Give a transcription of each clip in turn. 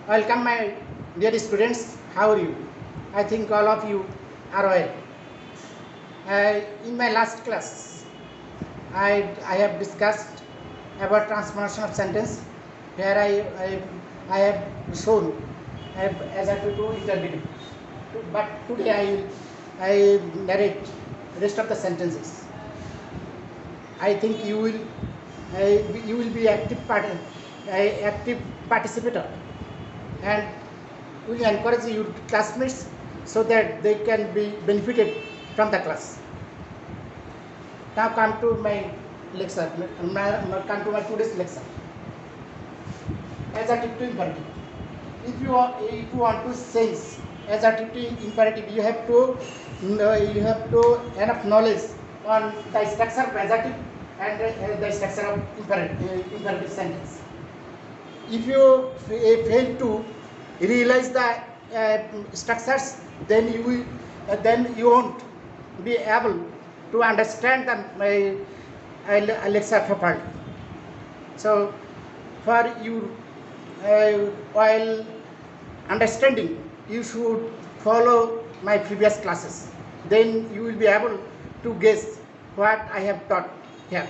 Welcome, my dear students. How are you? I think all of you are well. In my last class, I have discussed about transformation of sentence. Here I have shown as I to interview. But today I narrate rest of the sentences. I think you will be active participator, and we encourage your classmates so that they can be benefited from the class. Now come to my lecture. Come to my today's lecture. Adjective to imperative. If you want to sense adjective to imperative, you have to enough knowledge on the structure of adjective and the structure of imperative sentence. If you fail to realize the structures, then you won't be able to understand the lecture properly. So, for you, while understanding, you should follow my previous classes. Then you will be able to guess what I have taught here.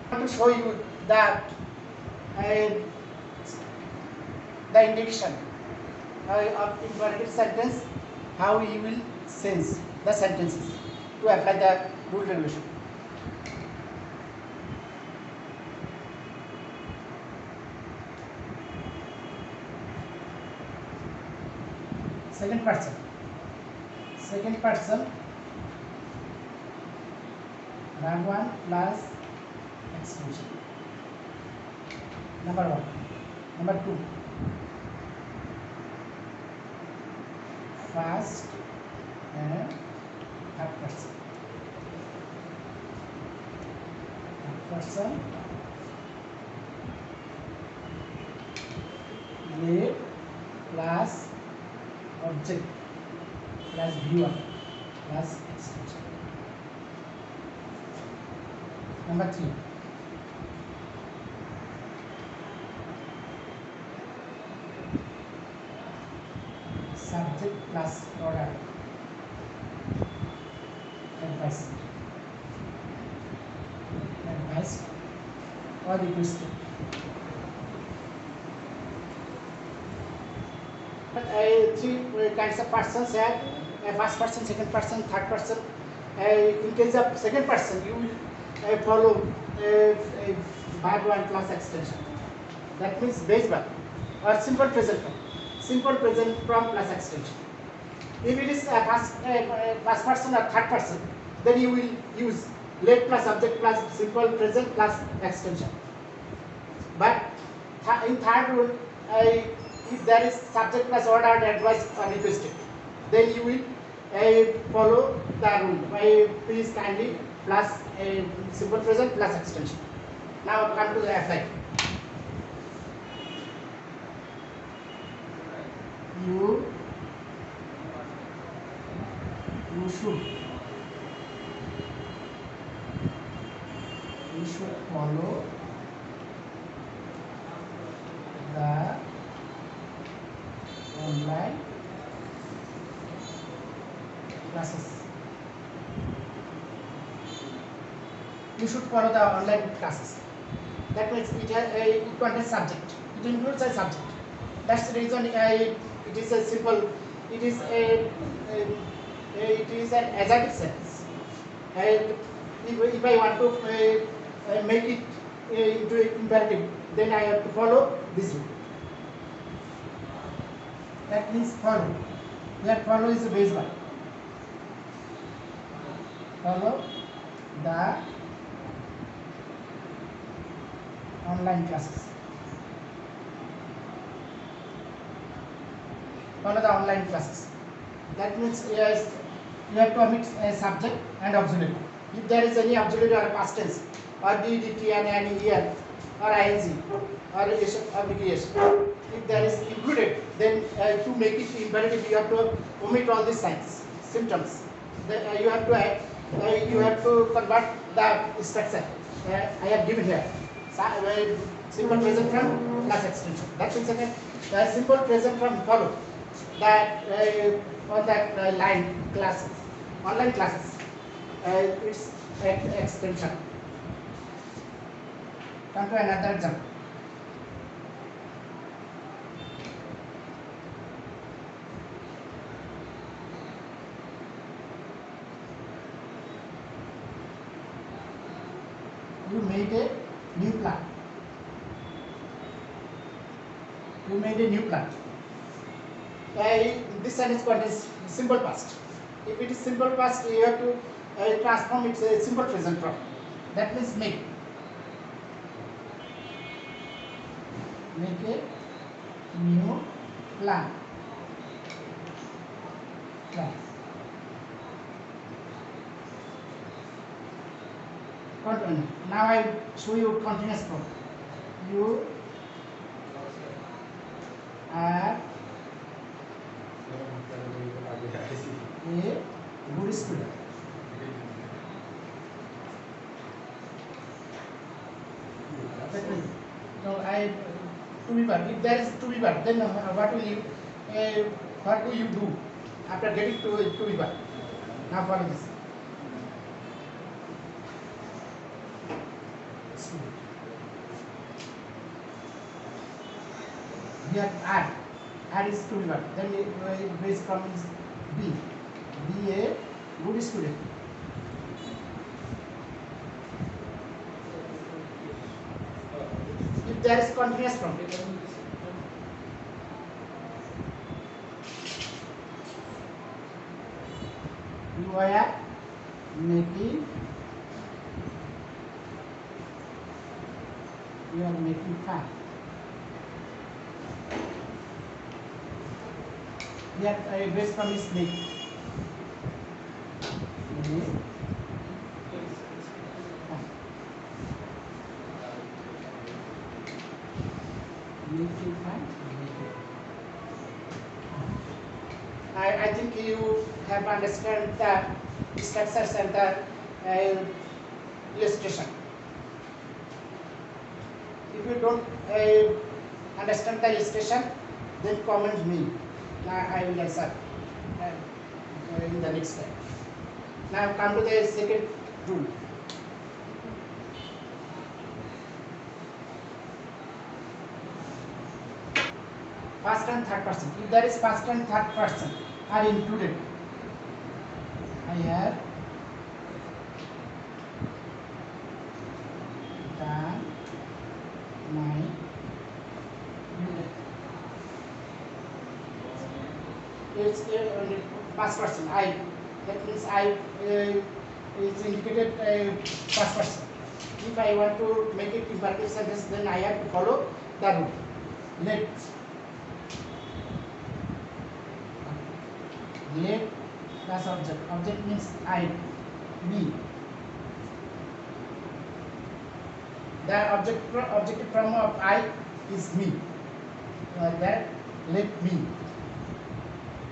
I want to show you that the indication of imperative sentence, how you will sense the sentences to apply the rule regulation. Second person, verb 1 plus extension. Number 1. Number 2, first and third person. Lead plus object plus viewer plus extension. Number 3, subject plus order advice or requested. Three kinds of persons here: first person, second person, third person. In case of second person, you will follow verb 1 plus extension. That means base verb or simple present form plus extension. If it is first person or third person, then you will use late plus object plus simple present plus extension. But in third rule, if there is subject plus ordered advice or requested, then you will follow the rule. Please kindly plus simple present plus extension. Now come to the apply. You should follow the online classes. You should follow the online classes. That means it contains subject. It includes a subject. That's the reason it is a simple. It is an adjective sentence. And if I want to make it into imperative, then I have to follow this rule. That means follow. Here follow is a base verb. Follow the online classes. Follow the online classes. That means yes, you have to omit a subject and auxiliary. If there is any auxiliary or past tense or be, dt, and here or ing or is or BTS, if there is included, then to make it imperative, you have to omit all these signs, symptoms. Then you have to convert the structure. I have given here. Simple present from class extension. That means again the simple present from follow that on that line classes, online classes. Its extension. Come to another example. You made a new plant. You made a new plant. This sentence contains simple past. If it is simple past, you have to transform it to a simple present form. That means make. Make a new plant. Continue. Now I show you continuous form. You are a good student. So I to be verb. If there is to be verb, then what do you do after getting to be verb? Now follow this. Here add is to be verb. Then base form is be a good student. If there is continuous form, you are making fun. Here base form is make. I think you have understood the structures and the illustration. If you don't understand the illustration, then comment me. I will answer in the next time. Now come to the second rule. First and third person. If there is first and third person are included, I have done my duty. It's past person. I. That means I is indicated past person. If I want to make it imperative sentence, then I have to follow the rule. Let plus object. Object means I, me. The objective form of I is me. Like that, let me.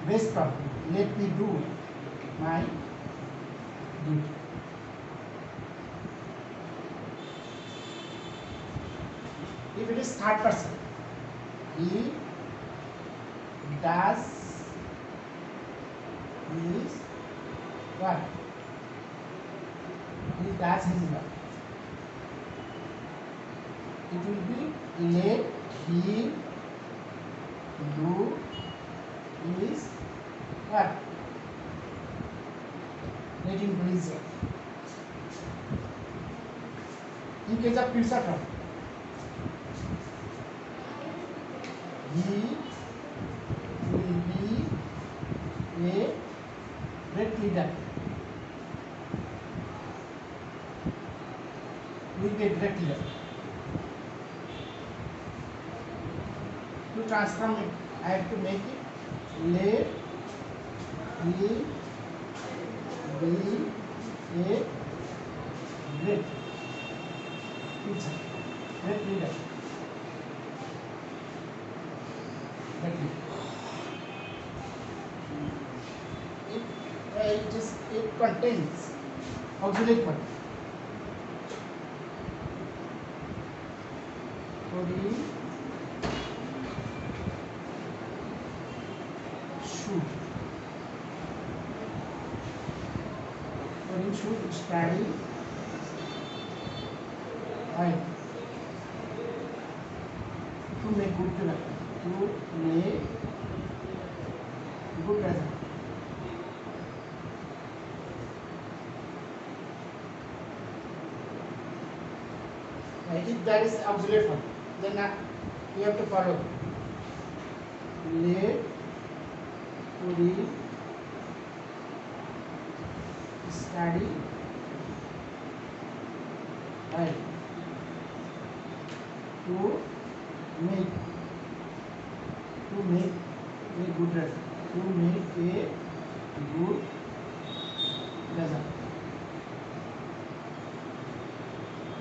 Base form, let me do my duty. If it is third person, he does his work. He does his work. It will be let him do his work. Let him do his work. In case of future form, he will be a great leader. Will be a great leader. To transform it, I have to make it let he be a great teacher, great leader. It contains auxiliary verb. should study hard to make good result. To make good result. If that is auxiliary form, then you have to follow. Let Puri study hard to make a good result. To make a good result.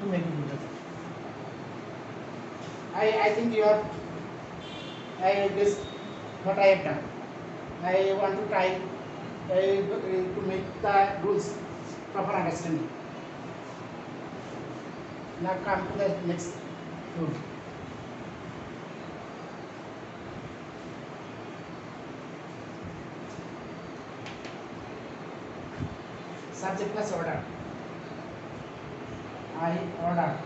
To make a good result. I think you are. This what I have done. I want to try to make the rules proper understanding. Now come to the next rule. Subject plus order. I order.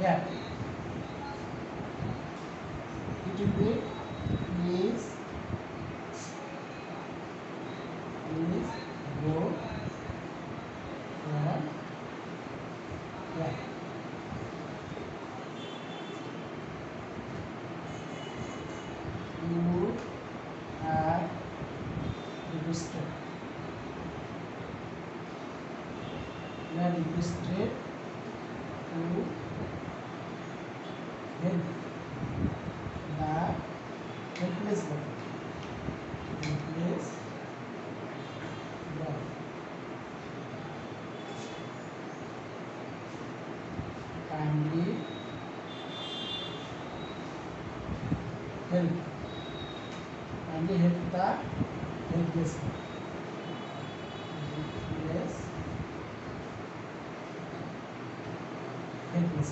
Yeah. It will be please go yeah. You are registered. You are registered to help the helpless body. Helpless body. Kindly help. Kindly help the helpless body. Helpless.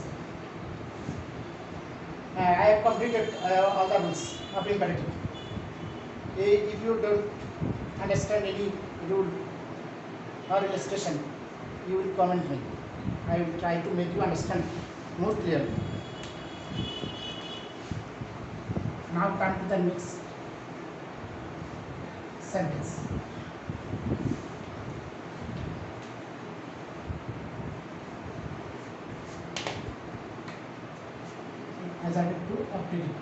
I have completed all the rules of imperative. If you don't understand any rule or illustration, you will comment me. I will try to make you understand more clearly. Now come to the next sentence. As I did to operative.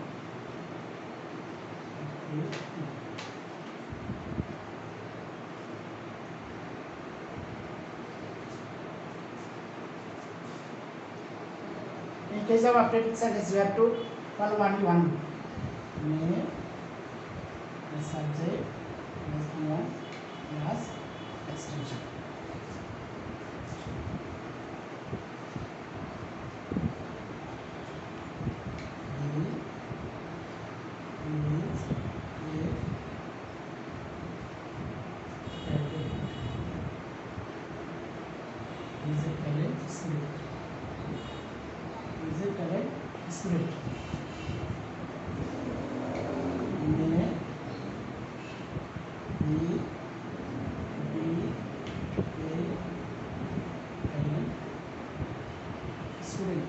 In case of operative sentence, you have to follow only one rule. May the subject must be on class extension. Is a correct script. Is a correct script. May be a student.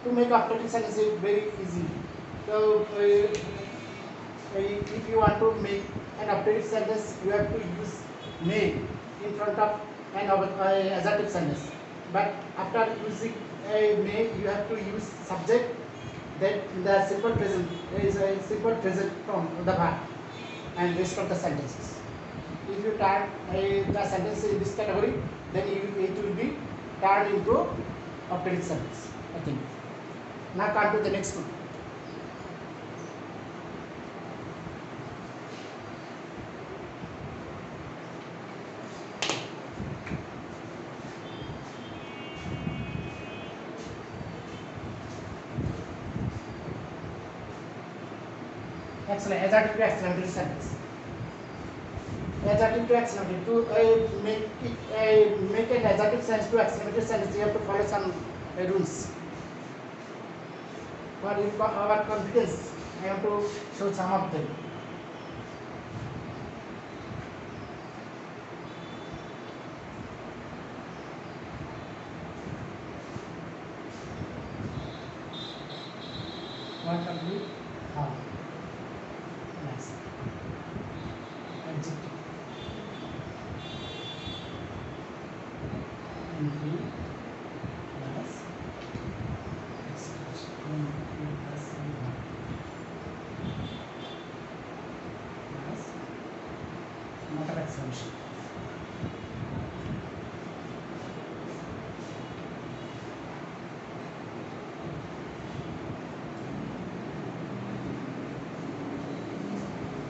To make operative sentence is very easy. So if you want to make an operative sentence, you have to use may in front of an assertive sentence. But after using may, you have to use subject. That the simple present is a simple present from the verb and rest of the sentences. If you turn the sentence in this category, then it will be turned into operative sentence, I think. Now come to the next one. Excellent. Adjective to exclamatory sentence. Adjective to exclamatory. To make an adjective sentence to exclamatory sentence, you have to follow some rules. For our confidence, I have to show some of them. What are we? How? Nice. Adjective. NP plus expression. NP plus V1 plus not of exclamation.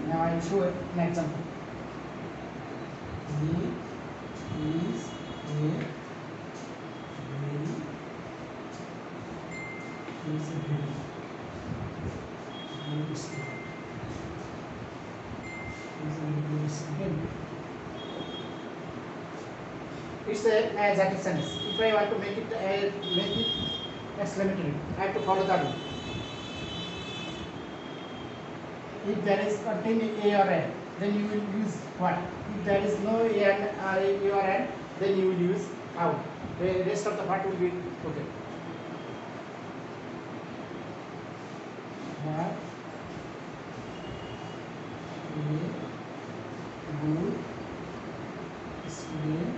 Now I will show an example. He is a very good student. It's an adjective sentence. If I want to make it exclamatory, I have to follow that rule. If there is contained a or an, then you will use what? If there is no a or an, then you will use how. The rest of the part will be okay. What? A good student.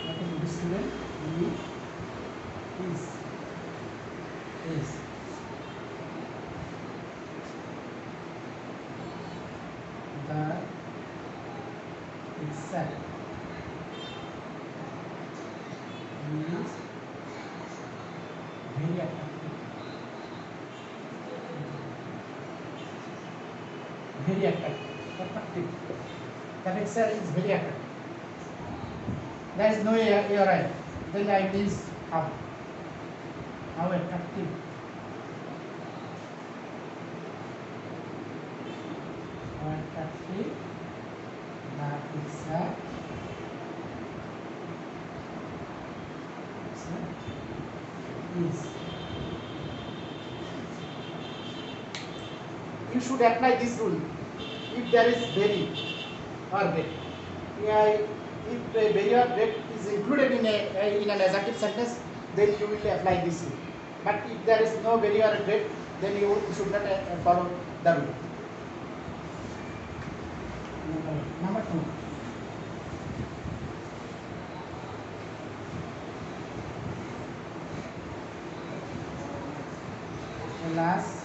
What is good student? He is. The exact is very attractive. Very attractive. The picture is very attractive. There is no a or I. Then I means how. How attractive. How attractive. The picture is. You should apply this rule. If there is very or great, if very or great is included in an adjective sentence, then you will apply this rule. But if there is no very or great, then you should not follow the rule. Number 2. Last.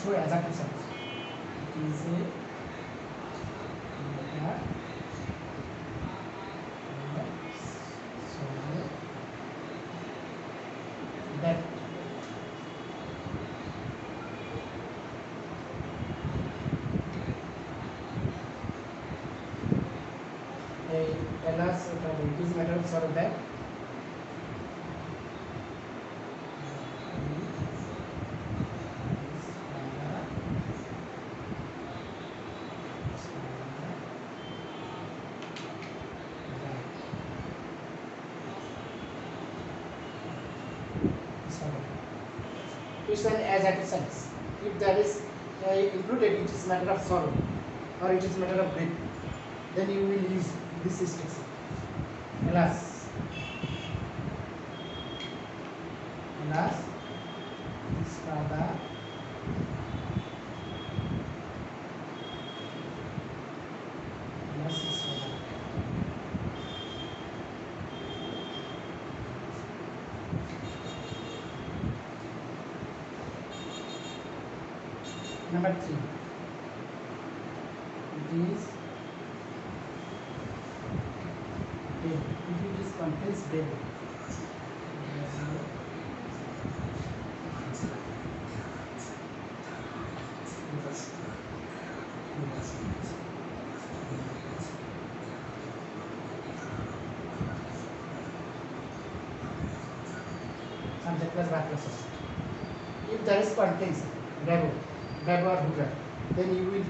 Show adjective sentence. It is a that alas it is matter of sort of that it's an adjective sentence. If there is included, it is matter of sorrow or it is matter of grief, then you will use this instruction. Alas, his father Number 3. It is dead. If it is contains dead. Subject plus verb plus subject. If there is contains Bravo or Hoover, then you will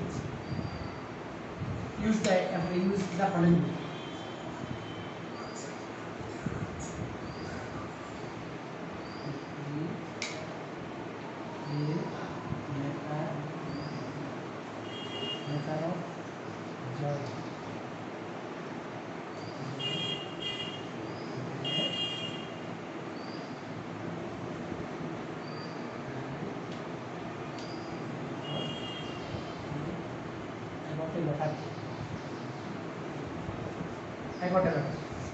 use the following. Matter of joy. I got a letter.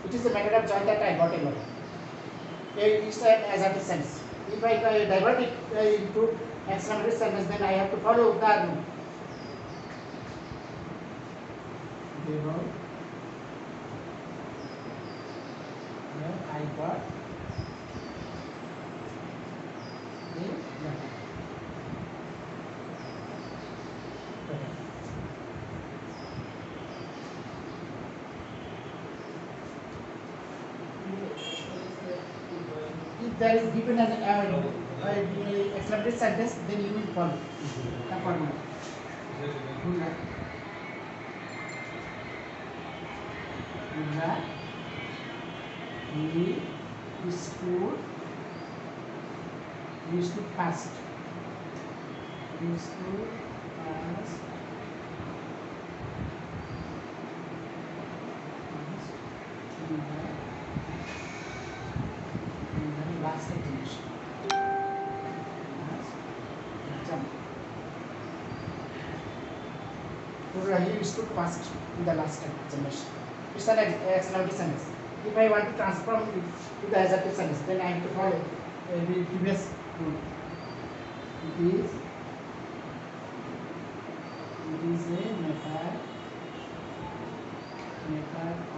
It is a matter of joy that I got a letter. It's an assertive sentence. If I divert it into exclamatory sentence, then I have to follow the rule. I got a letter. If there is given an exclamatory sentence, then you will follow the formula. He stood fast. Last examination. He stood fast in the last examination. It's an exclamatory sentence. If I want to transform it to the assertive sentence, then I have to follow the previous rule. It is a method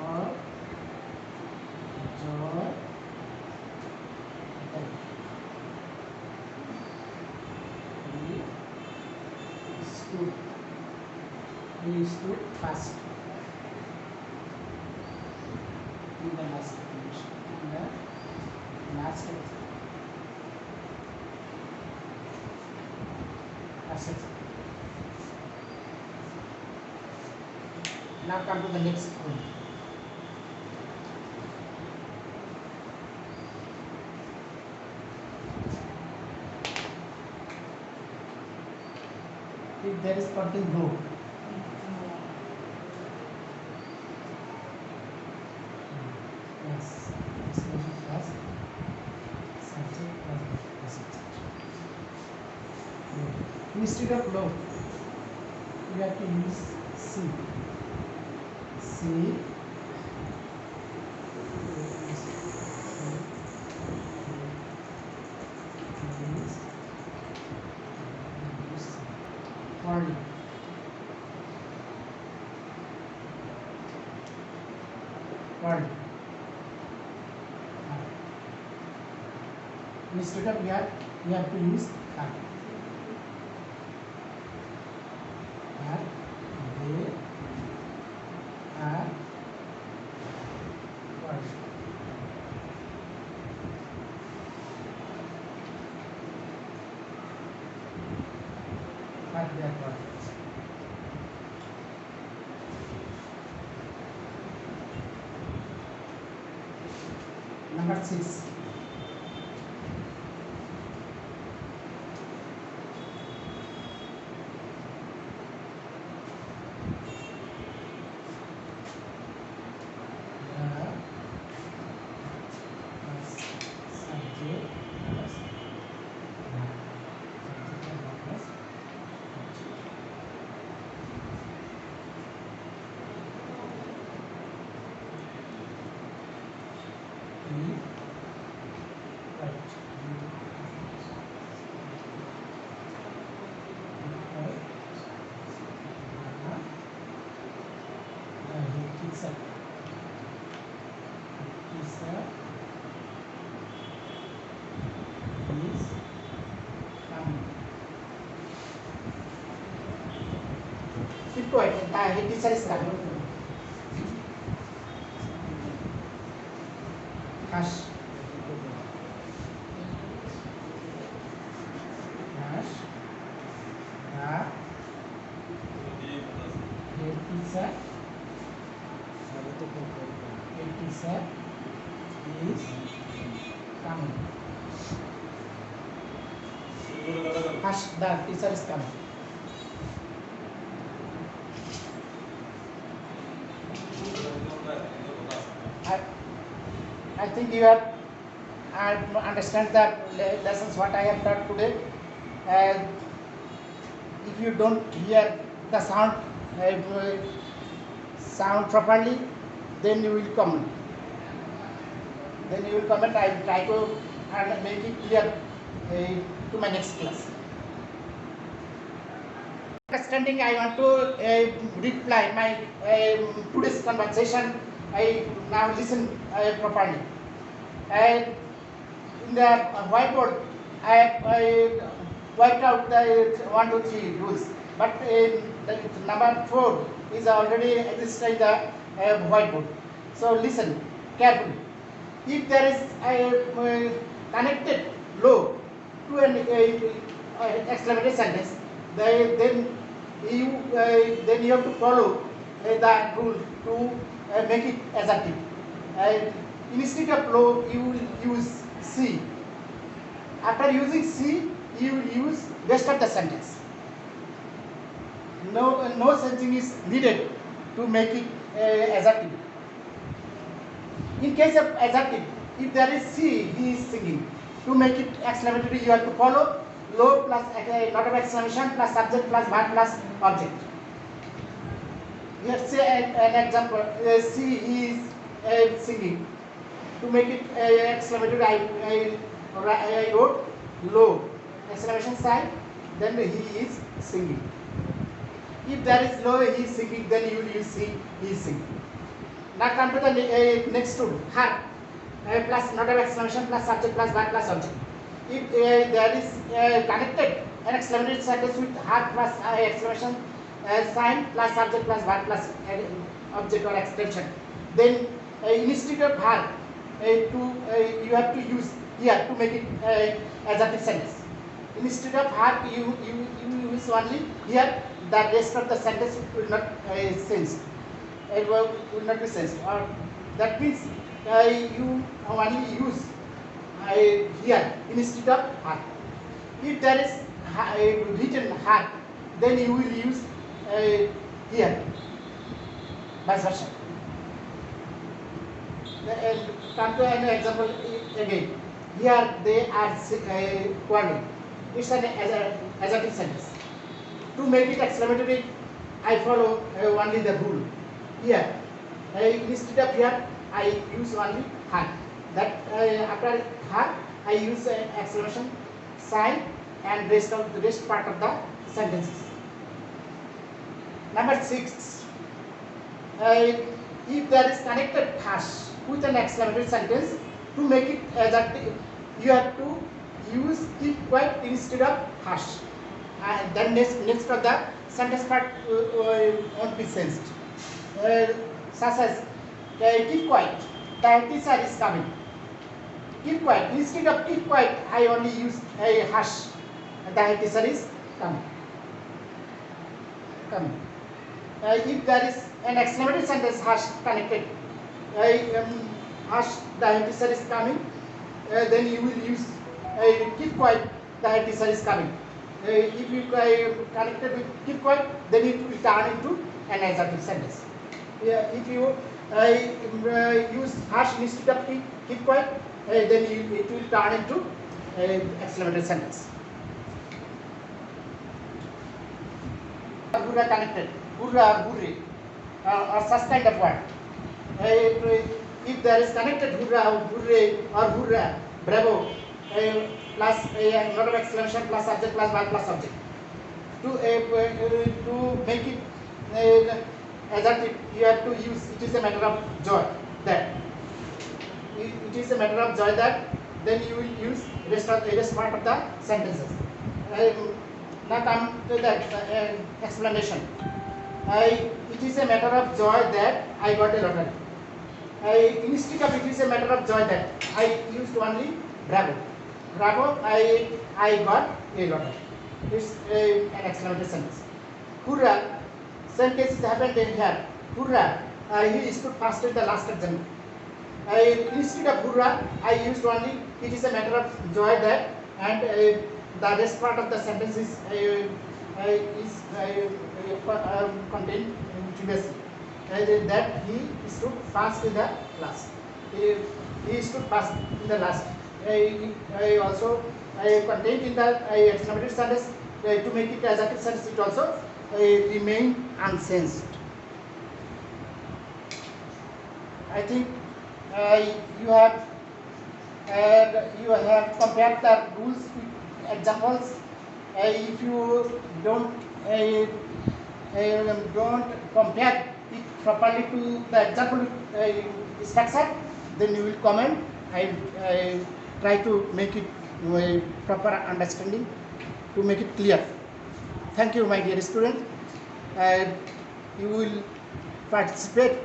of joy. He stood fast in the last examination. Now come to the next point. If there is content no. Yes. Plus subject plus subject. Instead of low, we have to use C. Word. Instead of here, we have to use are. They are word. But they are word. Number 6. quiet. The head teacher is coming. Hush. Hush. Head teacher. Head teacher is coming. Hush. The teacher is coming. I think you have understand the lessons what I have taught today. If you don't hear the sound properly, then you will comment. I will try to make it clear to my next class. Understanding, I want to reply my today's conversation. I now listen properly. And in the whiteboard, I worked out the 1, 2, 3 rules. But the number 4 is already existing in the whiteboard. So listen carefully. If there is a connected low to an exclamatory sentence, then you have to follow the rule to make it assertive. Instead of low, you will use C. After using C, you will use rest of the sentence. No changing is needed to make it assertive. In case of assertive, if there is C, he is singing. To make it exclamatory, you have to follow low plus not of exclamation plus subject plus verb plus object. Let's say an example. C, he is singing. To make it exclamatory, I wrote low exclamation sign. Then he is singing. If there is low, he is singing. Then you will use C, he is singing. Now come to the next rule. Her plus not of exclamation plus subject plus verb plus object. If there is connected an exclamatory sentence with her plus exclamation sign plus subject plus verb plus object or extension, then instead of her you have to use here to make it assertive sentence. Instead of her, you use only here. The rest of the sentence will not sensed. It will not be sensed. Or that means you only use here instead of her. If there is written her, then you will use here. Vice versa. Come to an example again. Here they are quarreling. It's an assertive sentence. To make it exclamatory, I follow only the rule. Here, instead of here, I use only her. That after her, I use exclamation sign and rest part of the sentences. Number 6. If there is connected hash with an exclamatory sentence, to make it assertive, you have to use keep quiet instead of hash. Then next of the sentence part won't be sensed. Such as keep quiet, the teacher is coming. Keep quiet. Instead of keep quiet, I only use a hash. The teacher is coming. If there is an exclamatory sentence hash connected, hash the teacher is coming, then you will use keep quiet, the teacher is coming. If you connected with keep quiet, then it will turn into an assertive sentence. If you use hash instead of keep quiet, then it will turn into exclamatory sentence. Hurrah connected, hurrah, hurray, or such kind of word. If there is connected hurrah, hurray, or hurrah, bravo, plus a lot of exclamation plus subject plus verb plus subject. To make it assertive, you have to use it is a matter of joy. That it is a matter of joy that then you will use rest part of the sentences. Now come to the explanation. It is a matter of joy that I got a lottery. Instead of it is a matter of joy that I used only bravo. Bravo, I got a lottery. It's an exclamation sentence. Hurrah! Same cases happened in here. Hurrah! He stood fast in the last exam. Instead of hurrah, I used only it is a matter of joy that, and the rest part of the sentence is contained previously. That he stood fast in the last. He stood fast in the last. I also contained in the exclamatory sentence to make it as a sentence. It also remain unsensed. I think you have compared the rules with examples. If you don't compare it properly to the example structure, then you will comment. I try to make it proper understanding to make it clear. Thank you, my dear student. You will participate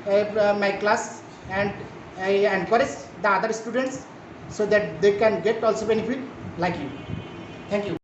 my class, and I encourage the other students so that they can get also benefit like you. Thank you.